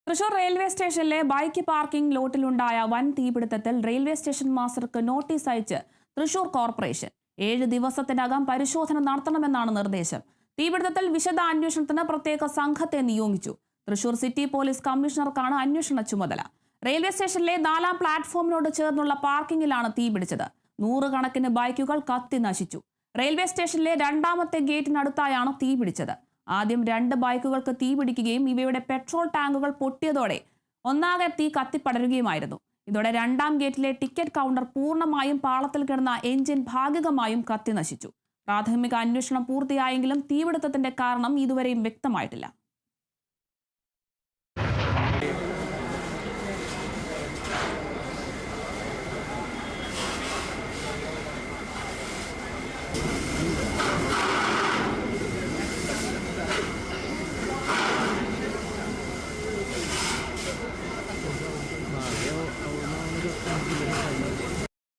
Thrissur railway സ്റ്റേഷനിലെ bike parking ലോട്ടിലുണ്ടായ വൻ തീപിടുത്തത്തിൽ railway station മാസ്റ്റർക്ക് notice അയച്ച് തൃശൂർ കോർപ്പറേഷൻ 7 ദിവസത്തിനകം പരിശോധന നടത്തണമെന്നാണ് നിർദ്ദേശം. തീപിടുത്തത്തിൽ വിശദ അന്വേഷണത്തിന് പ്രത്യേക സംഘത്തെ നിയോഗിച്ചു. തൃശൂർ സിറ്റി പോലീസ് കമ്മീഷണർക്കാണ് അന്വേഷണ ചുമതല. റെയിൽവേ സ്റ്റേഷനിലെ 4ാം പ്ലാറ്റ്ഫോമിനോട് ചേർന്നുള്ള പാർക്കിംഗിലാണ് തീപിടിച്ചത്. 100 കണക്കിന് ബൈക്കുകൾ കത്തി നശിച്ചു. റെയിൽവേ സ്റ്റേഷനിലെ 2ാമത്തെ ഗേറ്റിനടുത്തായാണ് തീപിടിച്ചത്. ആദ്യം 2 ബൈക്കുകൾക്ക് തീപിടിക്കുകയും ഇവയുടെ പെട്രോൾ ടാങ്കുകൾ പൊട്ടിയതോടെ ഒന്നാകെ തീ കത്തിപ്പടരുകയുമായിരുന്നു. ഇതോടെ 2ാം ഗേറ്റിലെ ടിക്കറ്റ് കൗണ്ടർ പൂർണ്ണമായും പാളത്തിൽ കിടന്ന എഞ്ചിൻ ഭാഗികമായും കത്തി നശിച്ചു. പ്രാഥമിക അന്വേഷണം പൂർത്തിയായെങ്കിലും തീപിടുത്തത്തിന്റെ കാരണം ഇതുവരെയും വ്യക്തമായിട്ടില്ല.